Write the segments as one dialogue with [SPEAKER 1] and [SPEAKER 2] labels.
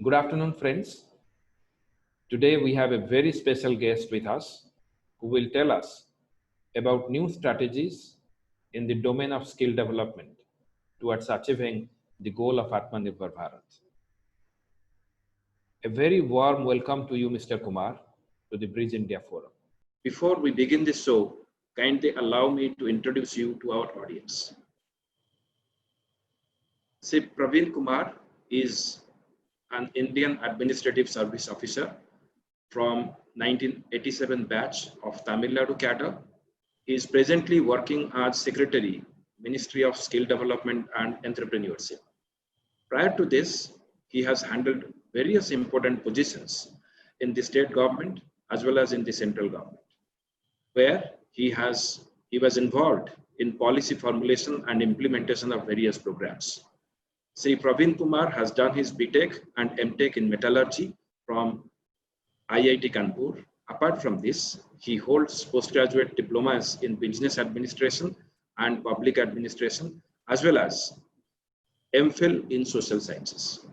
[SPEAKER 1] Good afternoon, friends. Today we have a very special guest with us who will tell us about new strategies in the domain of skill development towards achieving the goal of Atmanirbhar Bharat. A very warm welcome to you, Mr. Kumar, to the Bridge India Forum. Before we begin this show, kindly allow me to introduce you to our audience. Praveen Kumar is an Indian Administrative Service Officer from 1987 batch of Tamil Nadu cadre. He is presently working as Secretary, Ministry of Skill Development and Entrepreneurship. Prior to this, he has handled various important positions in the state government as well as in the central government, where he was involved in policy formulation and implementation of various programs. Sri Praveen Kumar has done his BTech and MTech in metallurgy from IIT Kanpur. Apart from this, he holds postgraduate diplomas in business administration and public administration, as well as MPhil in social sciences.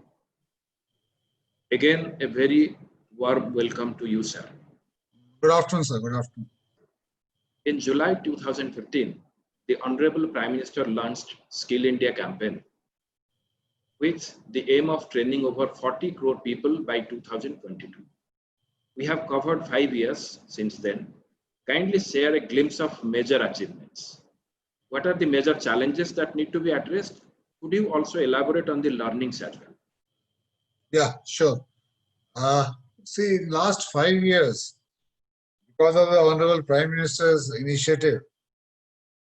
[SPEAKER 1] Again, a very warm welcome to you, sir.
[SPEAKER 2] Good afternoon, sir. Good afternoon.
[SPEAKER 1] In July 2015, the Honorable Prime Minister launched Skill India campaign with the aim of training over 40 crore people by 2022. We have covered 5 years since then. Kindly share a glimpse of major achievements. What are the major challenges that need to be addressed? Could you also elaborate on the learnings as well?
[SPEAKER 2] Yeah, sure. See, last 5 years, because of the Honorable Prime Minister's initiative,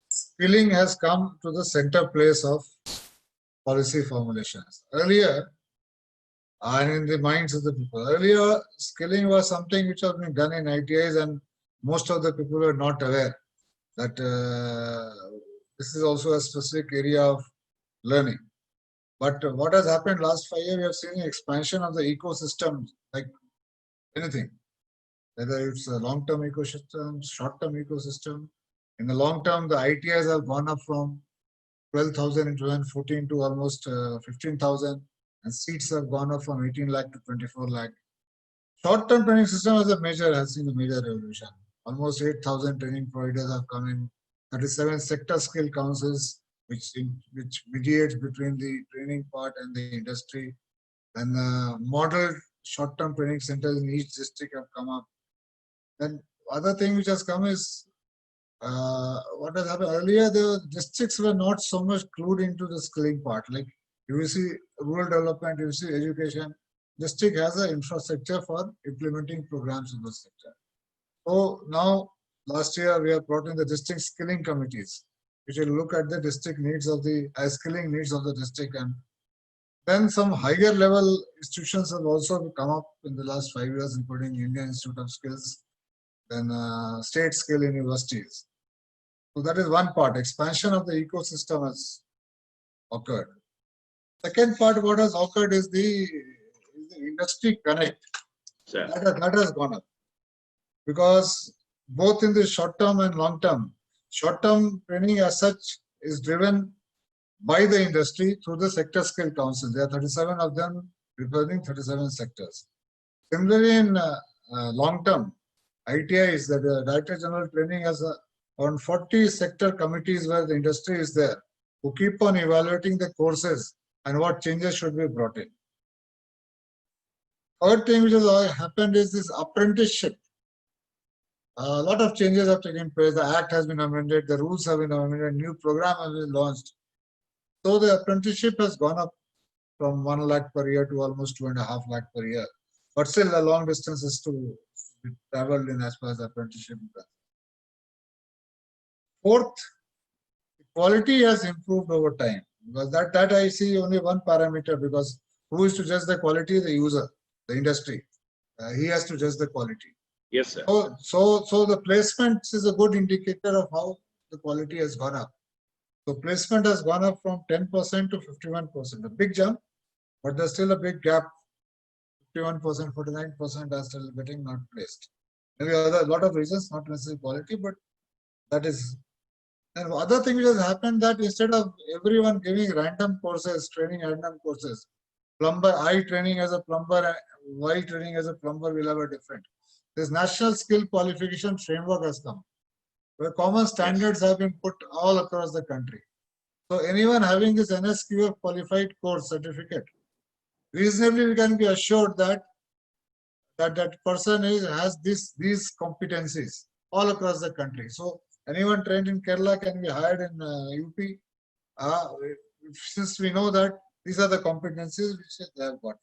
[SPEAKER 2] skilling has come to the center place of policy formulations. Earlier, and in the minds of the people, earlier skilling was something which was being done in ITIs, and most of the people were not aware that this is also a specific area of learning. But what has happened last 5 years, we have seen an expansion of the ecosystem, like anything, whether it's a long-term ecosystem, short-term ecosystem. In the long term, the ITIs have gone up from 12,000 in 2014 to almost 15,000, and seats have gone up from 18 lakh to 24 lakh. Short-term training system has seen a major revolution. Almost 8,000 training providers have come in. 37 sector skill councils, which mediates between the training part and the industry. And model short-term training centers in each district have come up. Then other thing which has come is what has happened earlier, the districts were not so much clued into the skilling part. Like you see rural development, you see education, district has an infrastructure for implementing programs in the sector. So now, last year we have brought in the district skilling committees, which will look at the district needs of the skilling needs of the district. And then some higher level institutions have also come up in the last 5 years, including Indian Institute of Skills, then state skill universities. So that is one part. Expansion of the ecosystem has occurred. Second part, what has occurred is the industry connect.
[SPEAKER 1] Sure.
[SPEAKER 2] That has gone up. Because both in the short term and long term, short-term training as such is driven by the industry through the sector skill council. There are 37 of them representing 37 sectors. Similarly, in long-term, ITIs, the Director General Training has around 40 sector committees where the industry is there, who keep on evaluating the courses and what changes should be brought in. Third thing which has happened is this apprenticeship. A lot of changes have taken place. The Act has been amended, the rules have been amended, new program has been launched. So the apprenticeship has gone up from 1 lakh per year to almost 2.5 lakh per year. But still a long distance is to be traveled in as far as apprenticeship is concerned. Fourth, quality has improved over time. Because that I see only one parameter, because who is to judge the quality? The user, the industry. He has to judge the quality.
[SPEAKER 1] Yes, sir.
[SPEAKER 2] So the placement is a good indicator of how the quality has gone up. So placement has gone up from 10% to 51%, a big jump, but there's still a big gap. 51%, 49% are still getting not placed. Maybe a lot of reasons, not necessarily quality, but that is. And other thing which has happened, that instead of everyone giving random courses, training random courses, plumber, I training as a plumber, while training as a plumber will have a different. This national skill qualification framework has come, where common standards have been put all across the country. So anyone having this NSQF qualified course certificate, reasonably we can be assured that that person has these competencies all across the country. So anyone trained in Kerala can be hired in UP. Since we know that these are the competencies which they have got.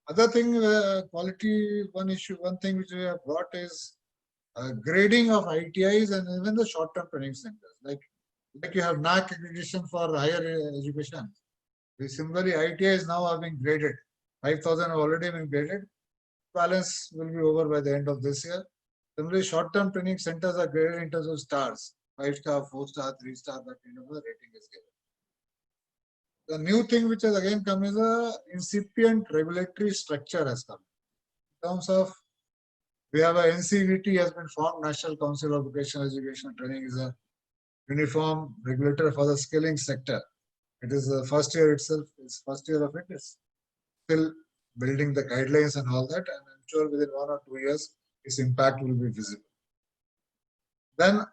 [SPEAKER 2] Other thing, quality, one thing which we have brought is grading of ITIs and even the short-term training centers. Like you have NAAC accreditation for higher education. Similarly, ITIs now are being graded. 5,000 have already been graded. Balance will be over by the end of this year. Similarly, short-term training centers are graded in terms of stars, 5-star, 4-star, 3-star, that kind of a rating is given. The new thing which has again come is a incipient regulatory structure has come. In terms of, we have a NCVT has been formed, National Council of Vocational Education and Training is a uniform regulator for the skilling sector. It is the first year itself, it's first year of it is still building the guidelines and all that, and I'm sure within 1 or 2 years, its impact will be visible. Then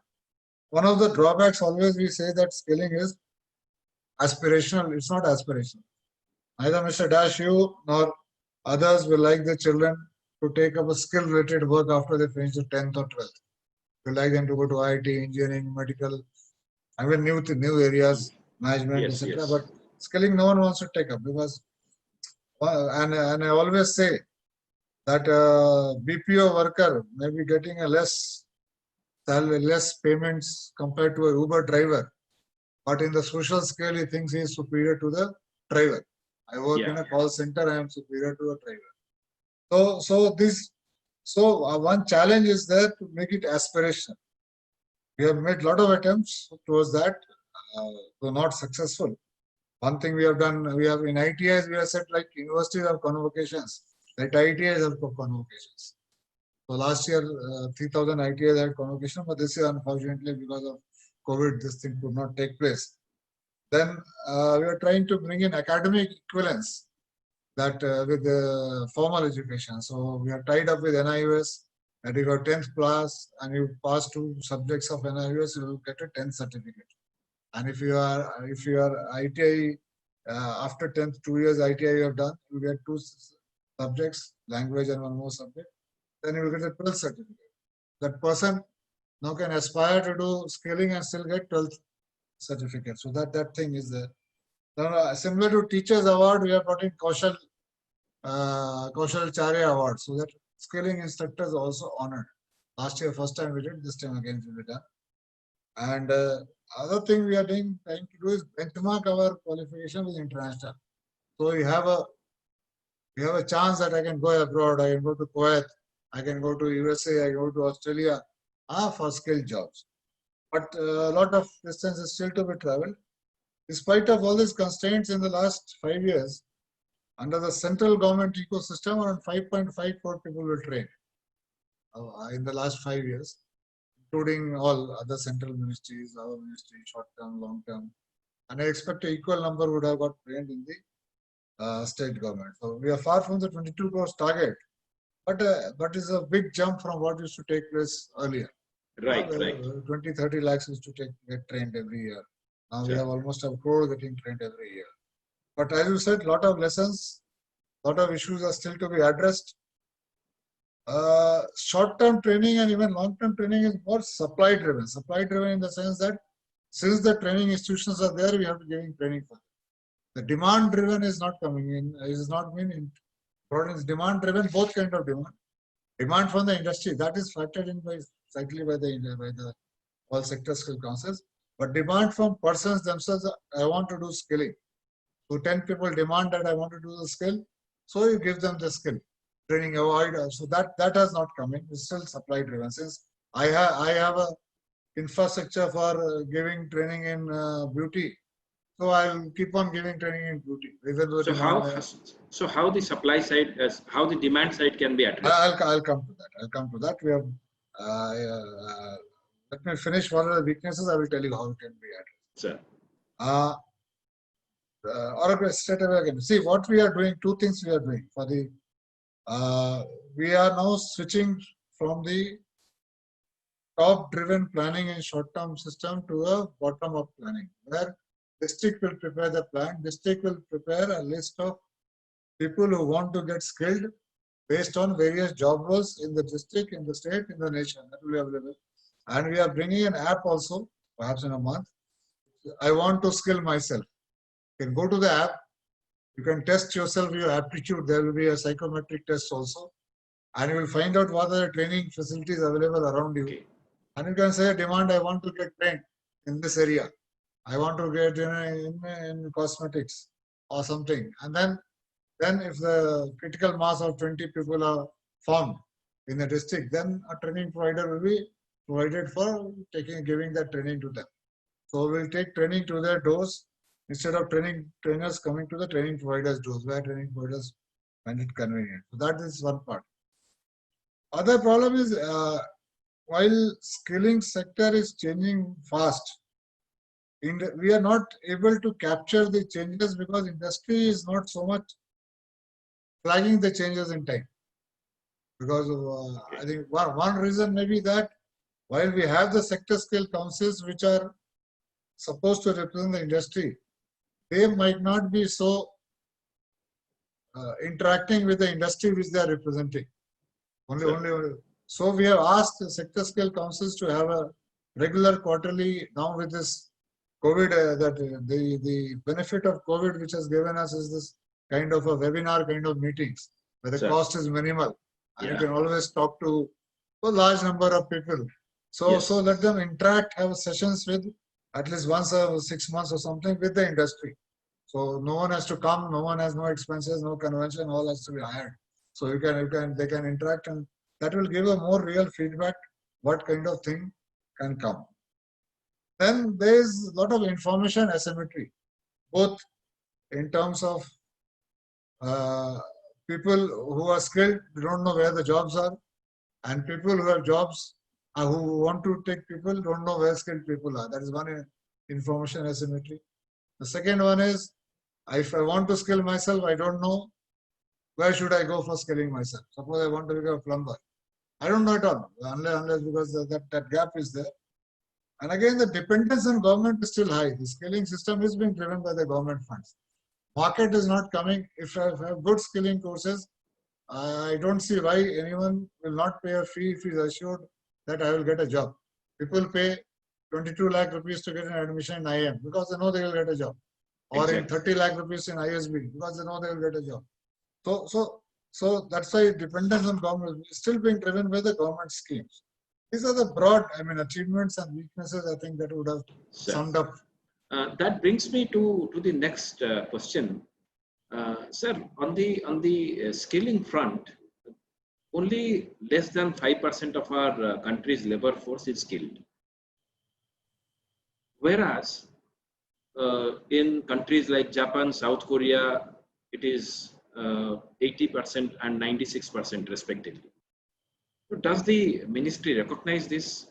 [SPEAKER 2] one of the drawbacks always we say that skilling is aspirational. It's not aspirational. Neither Mr. Dash, you nor others will like the children to take up a skill-related work after they finish the 10th or 12th. We like them to go to IIT, engineering, medical, I mean new areas, management,
[SPEAKER 1] Yes,
[SPEAKER 2] etc.
[SPEAKER 1] yes.
[SPEAKER 2] But skilling no one wants to take up because, and I always say that BPO worker may be getting a less salary, less payments compared to a Uber driver, but in the social scale he thinks he is superior to the driver. I work in a call center, I am superior to a driver. So one challenge is there to make it aspirational. We have made a lot of attempts towards that, though not successful. One thing we have done, we have in ITIs, we have said like universities have convocations, like ITIs have convocations. So last year, 3,000 ITIs had convocation, but this year, unfortunately, because of COVID, this thing could not take place. Then we are trying to bring in academic equivalence that with the formal education. So we are tied up with NIUS, and you got 10th class and you pass 2 subjects of NIUS, you will get a 10th certificate. And if you are ITI after 10th, 2 years ITI you have done, you get 2 subjects, language and 1 more subject. Then you will get a 12th certificate. That person now can aspire to do scaling and still get 12th certificate. So that thing is there. Now, similar to Teachers Award, we have brought in Kaushal Charya Award, so that scaling instructors are also honored. Last year, first time we did, this time again we will be done. And other thing we are trying to do is benchmark our qualification with international. So we have a chance that I can go abroad, I can go to Kuwait, I can go to USA, I go to Australia for skilled jobs. But a lot of distance is still to be traveled. In spite of all these constraints in the last 5 years, under the central government ecosystem, around 5.5 crore people were trained in the last 5 years, including all other central ministries, our ministry, short-term, long-term. And I expect an equal number would have got trained in the state government. So we are far from the 22 crores target, but it's a big jump from what used to take place earlier.
[SPEAKER 1] Right.
[SPEAKER 2] 20-30 lakhs used to get trained every year. Now we have almost a crore getting trained every year. But as you said, lot of lessons, lot of issues are still to be addressed. Short-term training and even long-term training is more supply-driven. Supply-driven in the sense that since the training institutions are there, we have to give training for them. The demand-driven is not coming in. Is not meaning. Demand-driven, both kind of demand. Demand from the industry, that is factored in slightly by the all sector skill councils. But demand from persons themselves, I want to do skilling. So 10 people demand that I want to do the skill, so you give them the skill. Training avoid, so that has not come in. It's still supply driven. Since I have a infrastructure for giving training in beauty, so I'll keep on giving training in beauty. Even though
[SPEAKER 1] how the supply side, how the demand side can be addressed?
[SPEAKER 2] I'll come to that. We have. Let me finish what are the weaknesses. I will tell you how it can be addressed.
[SPEAKER 1] Sir.
[SPEAKER 2] or straight away again. See what we are doing. Two things we are doing for the. We are now switching from the top-driven planning and short-term system to a bottom-up planning, where district will prepare the plan. District will prepare a list of people who want to get skilled based on various job roles in the district, in the state, in the nation. That will be available. And we are bringing an app also, perhaps in a month. I want to skill myself. You can go to the app. You can test yourself, your aptitude. There will be a psychometric test also. And you will find out what are the training facilities available around you.
[SPEAKER 1] Okay.
[SPEAKER 2] And you can say, demand, I want to get trained in this area. I want to get in cosmetics or something. And then if the critical mass of 20 people are formed in the district, then a training provider will be provided for giving that training to them. So we'll take training to their doors instead of trainers coming to the training providers' doors, where training providers find it convenient. So that is one part. Other problem is while skilling sector is changing fast, we are not able to capture the changes because industry is not so much flagging the changes in time. Because of, I think one reason may be that while we have the sector skill councils which are supposed to represent the industry, they might not be so interacting with the industry which they are representing. Only. So we have asked the sector skill councils to have a regular quarterly. Now with this COVID, the benefit of COVID which has given us is this kind of a webinar kind of meetings where the cost is minimal and you can always talk to a large number of people. So so let them interact, have sessions with at least once a 6 months or something with the industry. So no one has to come, no one has no expenses, no convention, all has to be hired. So they can interact, and that will give a more real feedback what kind of thing can come. Then there is a lot of information asymmetry, both in terms of people who are skilled, don't know where the jobs are, and people who have jobs who want to take people don't know where skilled people are. That is one information asymmetry. The second one is, if I want to skill myself, I don't know where should I go for skilling myself. Suppose I want to become a plumber. I don't know at all, unless because that gap is there. And again, the dependence on government is still high. The skilling system is being driven by the government funds. Market is not coming. If I have good skilling courses, I don't see why anyone will not pay a fee if he is assured that I will get a job. People pay 22 lakh rupees to get an admission in IIM because they know they will get a job. Or in 30 lakh rupees in ISB because they know they will get a job. So that's why dependence on government is still being driven by the government schemes. These are the broad, achievements and weaknesses I think that would have summed up.
[SPEAKER 1] That brings me to the next question. Sir, on the skilling front, only less than 5% of our country's labor force is skilled. Whereas in countries like Japan, South Korea, it is 80% and 96% respectively. So does the ministry recognize this,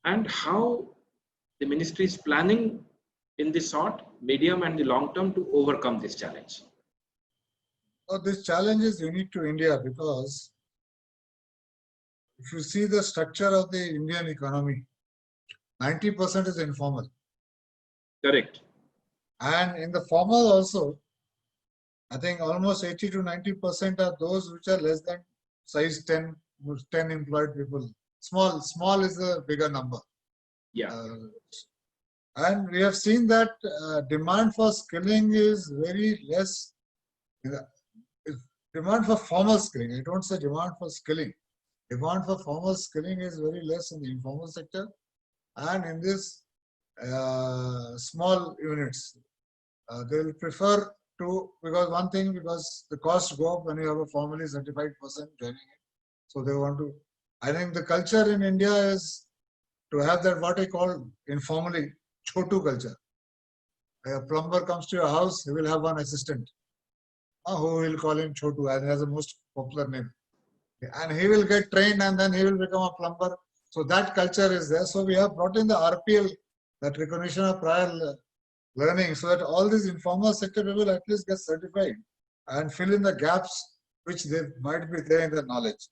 [SPEAKER 1] and how the ministry is planning in the short, medium and the long term to overcome this challenge?
[SPEAKER 2] This challenge is unique to India because if you see the structure of the Indian economy, 90% is informal.
[SPEAKER 1] Correct.
[SPEAKER 2] And in the formal also, I think almost 80 to 90% are those which are less than size 10 employed people. Small is a bigger number.
[SPEAKER 1] Yeah.
[SPEAKER 2] And we have seen that demand for skilling is very less. Demand for formal skilling, I don't say demand for skilling. Demand for formal skilling is very less in the informal sector and in this small units. They will prefer to, because the costs go up when you have a formally certified person joining it. So they want to, I think the culture in India is to have that what I call informally chotu culture. A plumber comes to your house, he will have one assistant who will call him Chotu, and he has the most popular name. And he will get trained and then he will become a plumber. So that culture is there. So we have brought in the RPL, that recognition of prior learning, so that all these informal sector people at least get certified and fill in the gaps which they might be there in the knowledge.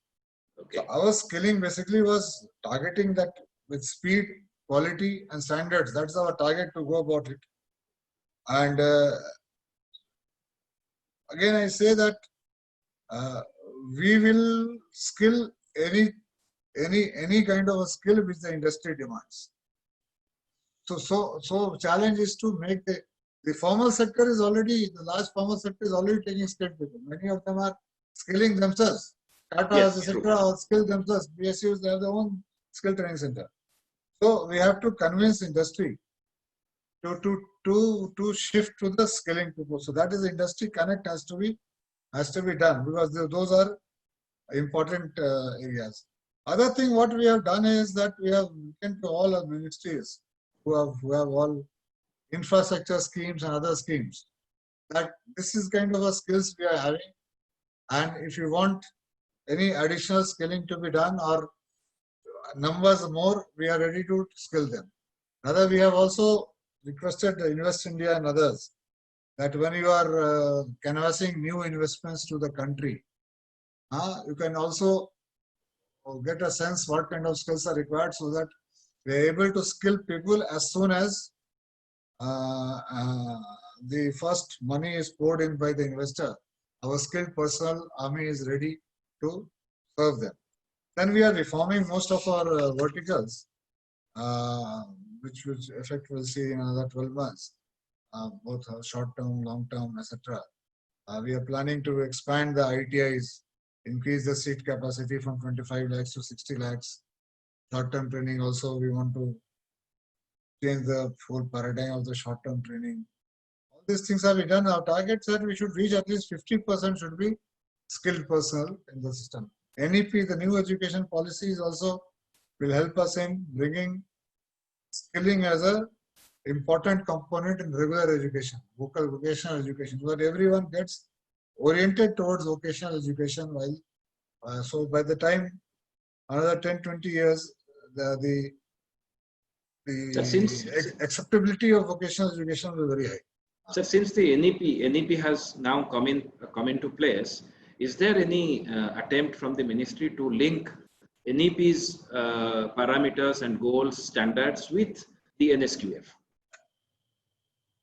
[SPEAKER 1] Okay.
[SPEAKER 2] So our skilling basically was targeting that with speed, quality, and standards. That's our target to go about it. And again, I say that we will skill any kind of a skill which the industry demands. So challenge is to make the formal sector is already, the large formal sector is already taking skilled people. Many of them are skilling themselves. Tata,
[SPEAKER 1] Yes,
[SPEAKER 2] etc., are skilled themselves. PSUs, they have their own skill training center. So we have to convince industry to shift to the skilling people. So that is industry connect has to be done, because those are important areas. Other thing what we have done is that we have written to all our ministries who have all infrastructure schemes and other schemes, that this is kind of a skills we are having, and if you want any additional skilling to be done or numbers more, we are ready to skill them. Another, we have also requested Invest India and others that when you are canvassing new investments to the country, you can also get a sense what kind of skills are required, so that we are able to skill people as soon as the first money is poured in by the investor. Our skilled personnel army is ready to serve them. Then we are reforming most of our verticals, which effect we'll see in another 12 months, both short term, long term, etc. We are planning to expand the ITIs, increase the seat capacity from 25 lakhs to 60 lakhs. Short-term training also, we want to change the whole paradigm of the short-term training. All these things have been done. Our target said we should reach at least 50% should be skilled personnel in the system. NEP, the new education policy, is also will help us in bringing skilling as a important component in regular education, vocational education, where everyone gets oriented towards vocational education. While so by the time another 10-20 years, the acceptability of vocational education will be very high.
[SPEAKER 1] So since the NEP has now come into place, is there any attempt from the ministry to link NEP's parameters and goals, standards with the NSQF?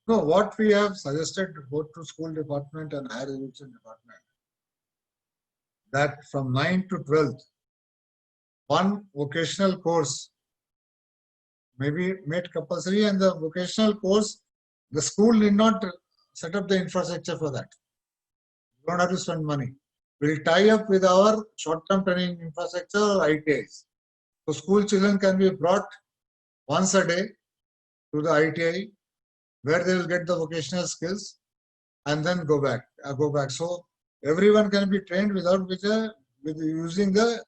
[SPEAKER 2] No, what we have suggested both to school department and higher education department, that from 9th to 12th, one vocational course may be made compulsory, and the vocational course, the school need not set up the infrastructure for that. You don't have to spend money. We'll tie up with our short-term training infrastructure or ITIs. So school children can be brought once a day to the ITI, where they will get the vocational skills and then go back. So everyone can be trained without with using the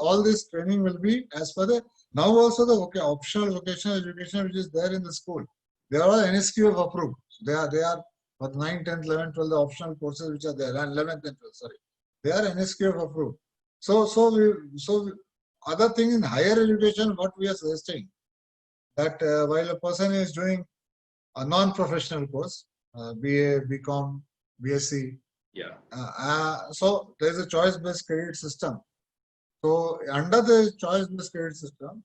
[SPEAKER 2] all this training will be as per the now also the optional vocational education which is there in the school. They are all NSQF approved. They are for 9th, 10th, 11th, 12th, the optional courses which are there, and 11th and 12th, sorry. They are NSQF approved. So other thing in higher education, what we are suggesting, that while a person is doing a non-professional course, BA, BCom, BSc.
[SPEAKER 1] Yeah.
[SPEAKER 2] So there is a choice-based credit system. So under the choice-based credit system,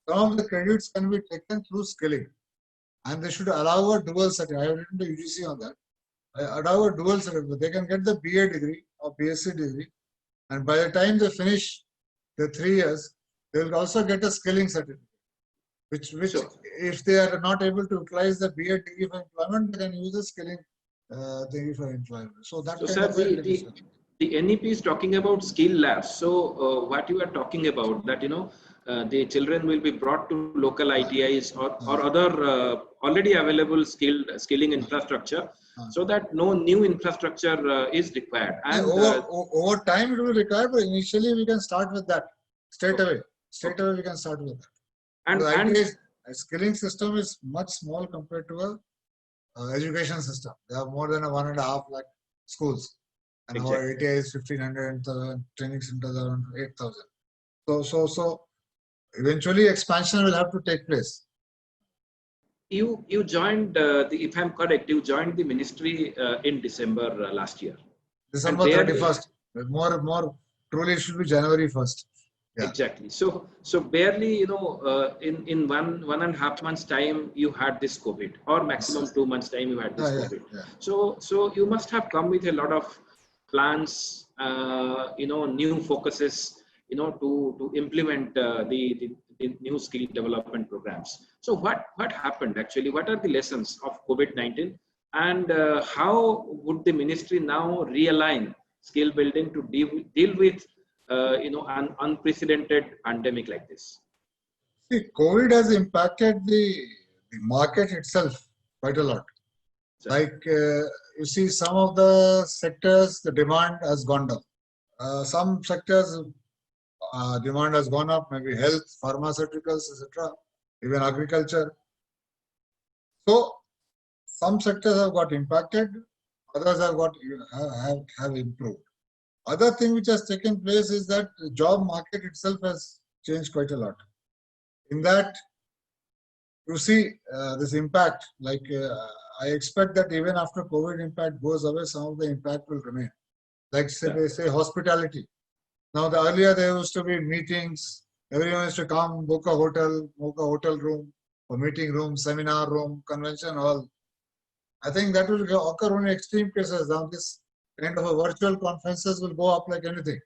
[SPEAKER 2] some of the credits can be taken through skilling, and they should allow a dual certificate. I have written to UGC on that. Allow a dual certificate. They can get the BA degree or BSc degree, and by the time they finish the 3 years, they will also get a skilling certificate. Which sure. If they are not able to utilize the BA degree for employment, they can use the skilling degree for employment. So that
[SPEAKER 1] so sir, the NEP is talking about skill labs. So what you are talking about, that the children will be brought to local ITIs or other already available skilling infrastructure, so that no new infrastructure is required. And
[SPEAKER 2] over time it will be required, but initially we can start with that straight away. Straight away we can start with that. And the ITI skilling system is much small compared to a education system. There are more than 1.5 lakh schools, and exactly. Our ITI is 1,500, and training centers around 8,000. So eventually expansion will have to take place.
[SPEAKER 1] you joined if I'm correct, you joined the ministry in December last year, and
[SPEAKER 2] December
[SPEAKER 1] there
[SPEAKER 2] 31st. More truly it should be January 1st. Yeah.
[SPEAKER 1] exactly. So barely, in one and a half months time, you had this COVID, or maximum 2 months time you had this
[SPEAKER 2] Yeah, yeah,
[SPEAKER 1] COVID.
[SPEAKER 2] yeah.
[SPEAKER 1] So you must have come with a lot of plans, new focuses, to implement the new skill development programs. So what happened actually? What are the lessons of COVID-19, and how would the ministry now realign skill building to deal with an unprecedented pandemic like this?
[SPEAKER 2] See, COVID has impacted the market itself quite a lot.
[SPEAKER 1] So,
[SPEAKER 2] Like you see, some of the sectors, the demand has gone down. Some sectors, demand has gone up, maybe health, pharmaceuticals, etc., even agriculture. So some sectors have got impacted, others have improved. Other thing which has taken place is that the job market itself has changed quite a lot. In that, you see this impact, like I expect that even after COVID impact goes away, some of the impact will remain. Like say,
[SPEAKER 1] yeah,
[SPEAKER 2] they say hospitality. Now the earlier there used to be meetings, everyone used to come, book a hotel room, or meeting room, seminar room, convention hall. I think that will occur only extreme cases. Now this kind of a virtual conferences will go up like anything.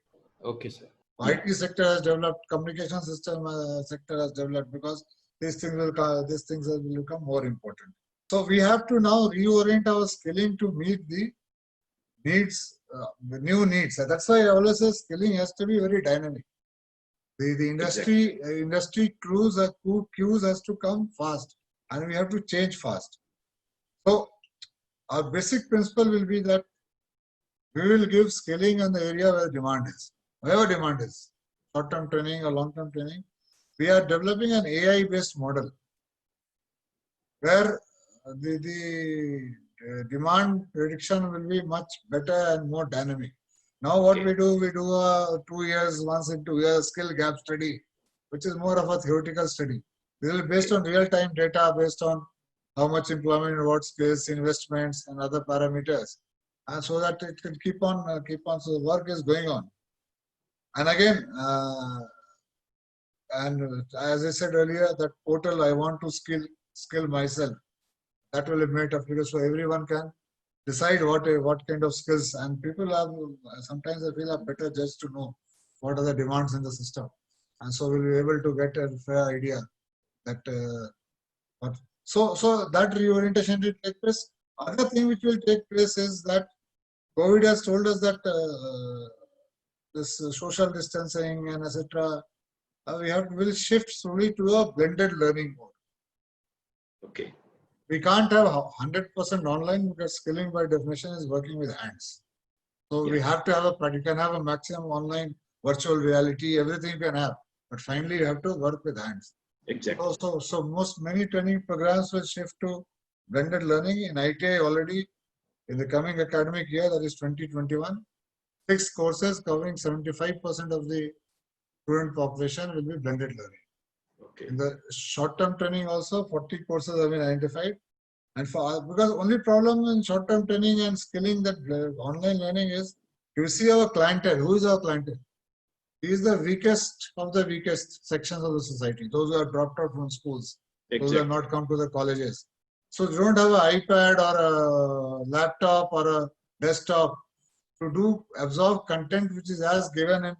[SPEAKER 1] okay, sir.
[SPEAKER 2] IT sector has developed, communication system sector has developed, because these things will become more important. So we have to now reorient our skilling to meet the needs, the new needs. That's why I always say skilling has to be very dynamic. The industry industry queues has to come fast, and we have to change fast. So our basic principle will be that we will give skilling in the area where demand is, wherever demand is, short-term training or long-term training. We are developing an AI-based model where the demand prediction will be much better and more dynamic. Now what we do a 2 years, once in 2 years skill gap study, which is more of a theoretical study. This is based on real-time data, based on how much employment, what skills, investments, and other parameters, and so that it can keep on. So the work is going on. And again, and as I said earlier, that portal I want to skill myself. That will be made applicable so everyone can decide what kind of skills, and people have sometimes I feel are better just to know what are the demands in the system, and so we'll be able to get a fair idea that what. So that reorientation will take place. Other thing which will take place is that COVID has told us that this social distancing and etc. Will shift slowly to a blended learning mode.
[SPEAKER 1] Okay.
[SPEAKER 2] We can't have 100% online because skilling by definition is working with hands. So we have to have you can have a maximum online, virtual reality, everything you can have, but finally you have to work with hands.
[SPEAKER 1] Exactly.
[SPEAKER 2] So many training programs will shift to blended learning. In ITI already in the coming academic year, that is 2021, 6 courses covering 75% of the student population will be blended learning.
[SPEAKER 1] Okay.
[SPEAKER 2] In the short-term training also, 40 courses have been identified. And because only problem in short-term training and skilling that online learning is, you see our clientele. Who is our clientele? He is the weakest of the weakest sections of the society. Those who have dropped out from schools, those who have not come to the colleges. So they don't have an iPad or a laptop or a desktop to absorb content which is as given in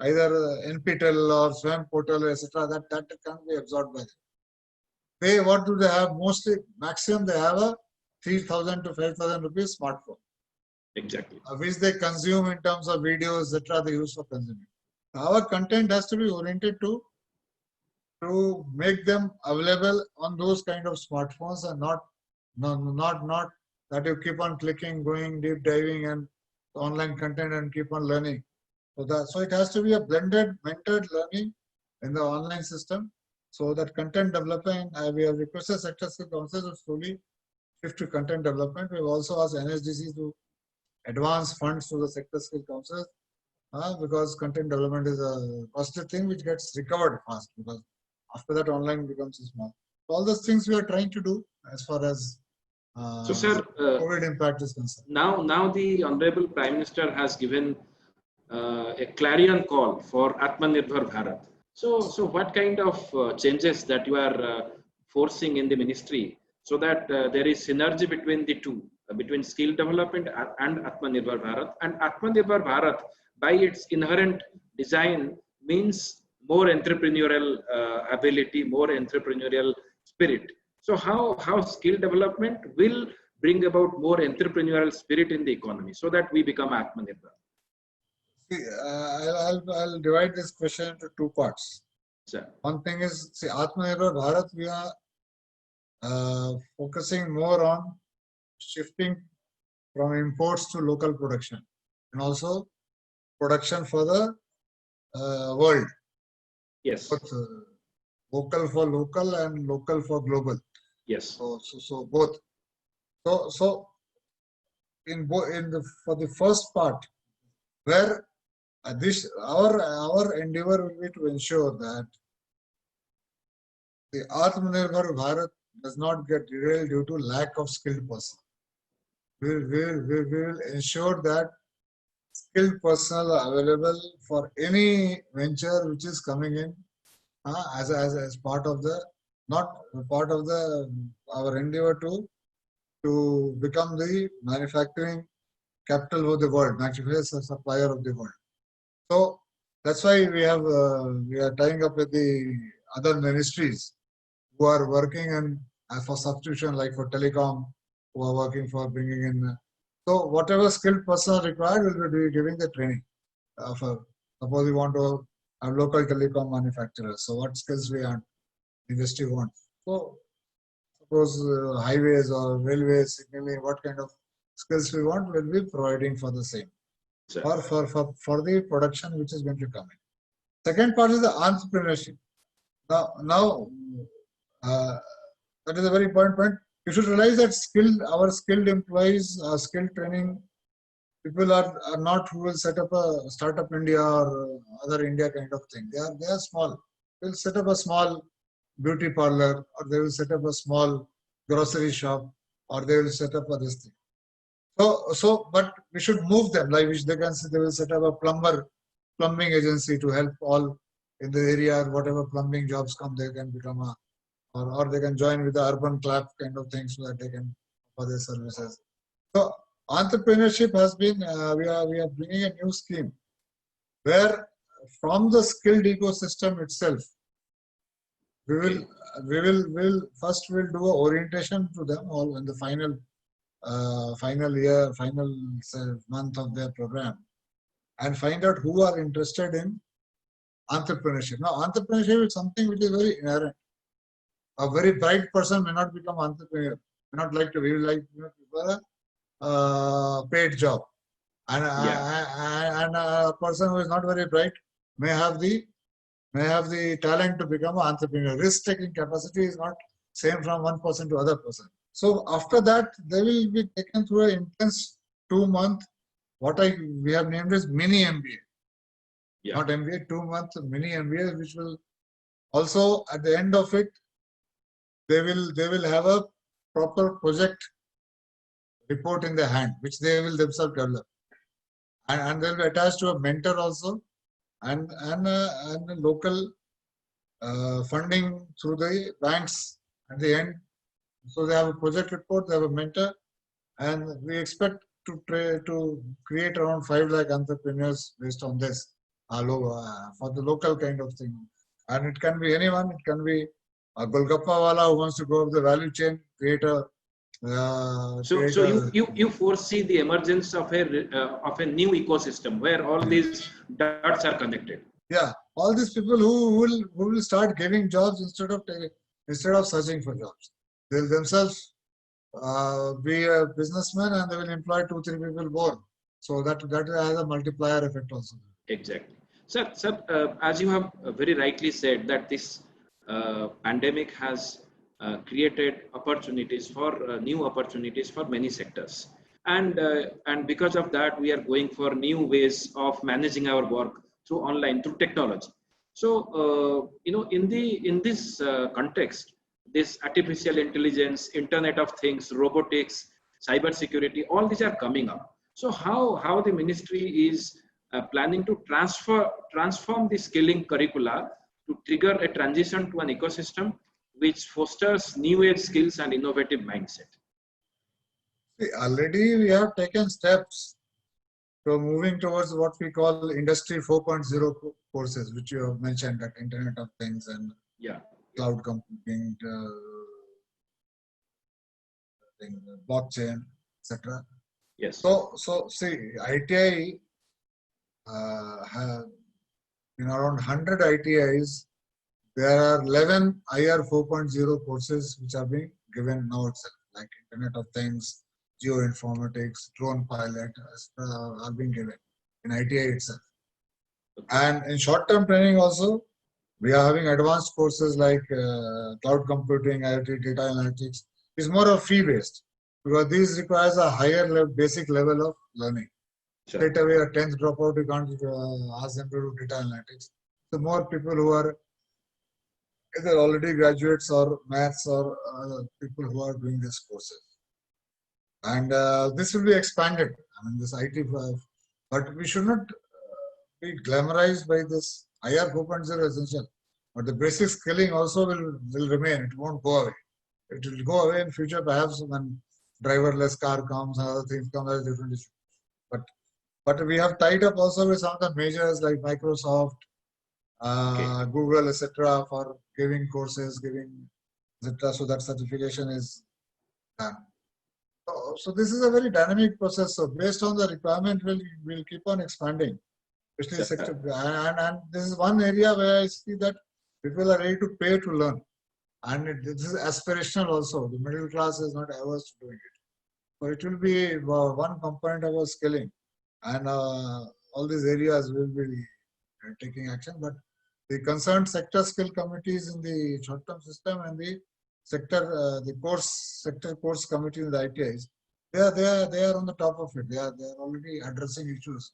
[SPEAKER 2] either NPTEL or SWAYAM portal, etc. That can't be absorbed by them. What do they have? Mostly, maximum they have a 3,000 to 5,000 rupees smartphone.
[SPEAKER 1] Exactly.
[SPEAKER 2] Which they consume in terms of videos, etc. They use for consuming. Our content has to be oriented to make them available on those kind of smartphones, and not that you keep on clicking, going deep diving and online content and keep on learning. So it has to be a blended, mentored learning in the online system. So that content development, we have requested sector skill councils to slowly shift to content development. We've also asked NSDC to advance funds to the sector skill councils, because content development is a costly thing which gets recovered fast, because after that online becomes small. All those things we are trying to do as far as
[SPEAKER 1] So, sir,
[SPEAKER 2] COVID impact is concerned.
[SPEAKER 1] now the Honorable Prime Minister has given a clarion call for Atmanirbhar Bharat. So what kind of changes that you are forcing in the ministry so that there is synergy between the two, between skill development and Atmanirbhar Bharat? And Atmanirbhar Bharat, by its inherent design, means more entrepreneurial ability, more entrepreneurial spirit. So how skill development will bring about more entrepreneurial spirit in the economy so that we become Atmanirbhar?
[SPEAKER 2] See, I'll divide this question into two parts.
[SPEAKER 1] Sir.
[SPEAKER 2] One thing is, see, Atmanirbhar Bharat, we are focusing more on shifting from imports to local production and also production for the world.
[SPEAKER 1] Yes.
[SPEAKER 2] Both, vocal for local and local for global.
[SPEAKER 1] Yes.
[SPEAKER 2] So both. So for the first part, where our endeavor will be to ensure that the Atmanirbhar Bharat does not get derailed due to lack of skilled person. We will ensure that skilled personnel are available for any venture which is coming in as part of the, not part of the, our endeavor to become the manufacturing capital of the world, manufacturing supplier of the world. So that's why we are tying up with the other ministries who are working and for substitution, like for telecom, who are working for bringing in. So whatever skilled person required, will be giving the training. Suppose we want to have local telecom manufacturers. So what skills we want, industry wants. So suppose highways or railways, signaling, what kind of skills we want, will be providing for the same. For the production which is going to come in. Second part is the entrepreneurship. Now that is a very important point. You should realize that our skilled employees, skilled training people are not who will set up a startup India or other India kind of thing. They are small. They will set up a small beauty parlor, or they will set up a small grocery shop, or they will set up this thing. But we should move them, like which they will set up a plumbing agency to help all in the area, whatever plumbing jobs come, they can become or they can join with the urban clap kind of thing so that they can offer their services. So entrepreneurship has been, we are bringing a new scheme where from the skilled ecosystem itself, we'll do an orientation to them all in the final month of their program, and find out who are interested in entrepreneurship. Now, entrepreneurship is something which is very inherent. A very bright person may not become entrepreneur. May not like to. We like prefer a paid job, and a person who is not very bright may have the talent to become an entrepreneur. Risk-taking capacity is not same from one person to other person. So after that, they will be taken through an intense 2-month, we have named as mini MBA. Yeah. Not MBA, 2-month mini MBA, which will also at the end of it, they will have a proper project report in their hand, which they will themselves develop, and they will be attached to a mentor also, and local funding through the banks at the end. So they have a project report, they have a mentor, and we expect to create around 5 lakh entrepreneurs based on this for the local kind of thing. And it can be anyone, it can be a Golgappa wala who wants to go up the value chain, create a
[SPEAKER 1] you foresee the emergence of a new ecosystem where all these dots are connected.
[SPEAKER 2] Yeah, all these people who will start giving jobs instead of searching for jobs. They'll themselves be a businessman, and they will employ 2-3 people more. So that has a multiplier effect also.
[SPEAKER 1] Exactly. Sir, as you have very rightly said, that this pandemic has created opportunities for new opportunities for many sectors, and because of that, we are going for new ways of managing our work through online, through technology. So in this context, this artificial intelligence, Internet of Things, robotics, cyber security, all these are coming up. So how the ministry is planning to transform the skilling curricula to trigger a transition to an ecosystem which fosters new age skills and innovative mindset?
[SPEAKER 2] See, already we have taken steps to moving towards what we call Industry 4.0 courses, which you have mentioned, that Internet of Things and
[SPEAKER 1] Yeah.
[SPEAKER 2] cloud computing, blockchain, etc.
[SPEAKER 1] Yes.
[SPEAKER 2] So see, ITI have in around 100 ITIs, there are 11 IR 4.0 courses which are being given now itself, like Internet of Things, geoinformatics, drone pilot are being given in ITI itself. And in short-term training also, we are having advanced courses like cloud computing, IoT, data analytics. It's more of fee-based because these requires a higher level, basic level of learning.
[SPEAKER 1] Sure.
[SPEAKER 2] Straight away, a 10th dropout, you can't ask them to do data analytics. So more people who are either already graduates or maths or people who are doing these courses. And this will be expanded. I mean, this IT, but we should not be glamorized by this IR 4.0 essential. But the basic skilling also will remain. It won't go away. It will go away in future, perhaps when driverless car comes and other things come as different issue. But we have tied up also with some of the majors like Microsoft, Google, etc. for giving courses, etc. So that certification is done. So this is a very dynamic process. So based on the requirement, we'll keep on expanding, especially sector. And this is one area where I see that people are ready to pay to learn. And this is aspirational also. The middle class is not averse to doing it. So it will be one component of our skilling. And all these areas will be taking action. But the concerned sector skill committees in the short-term system and the sector course committee in the ITIs, they are on the top of it. They are already addressing issues.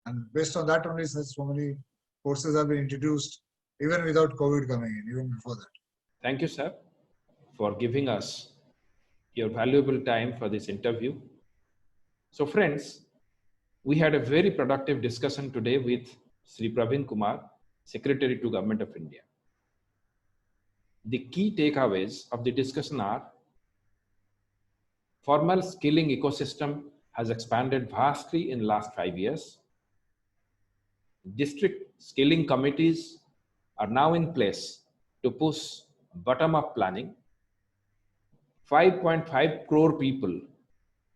[SPEAKER 2] And based on that only, so many courses have been introduced, even without COVID coming in, even before that.
[SPEAKER 1] Thank you, sir, for giving us your valuable time for this interview. So friends, we had a very productive discussion today with Sri Praveen Kumar, Secretary to Government of India. The key takeaways of the discussion are: formal skilling ecosystem has expanded vastly in the last 5 years. District skilling committees are now in place to push bottom-up planning. 5.5 crore people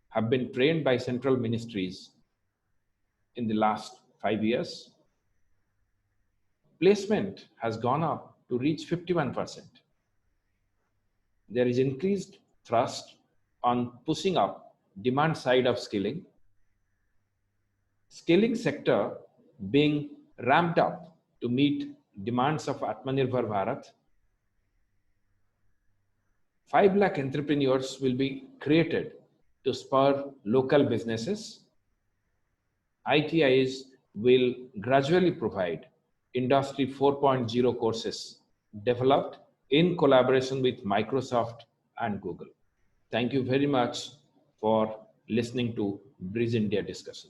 [SPEAKER 1] have been trained by central ministries in the last 5 years. Placement has gone up to reach 51%. There is increased thrust on pushing up demand side of skilling. Skilling sector being ramped up to meet demands of Atmanirbhar Bharat. 5 lakh entrepreneurs will be created to spur local businesses. ITIs will gradually provide Industry 4.0 courses developed in collaboration with Microsoft and Google. Thank you very much for listening to Bridge India discussion.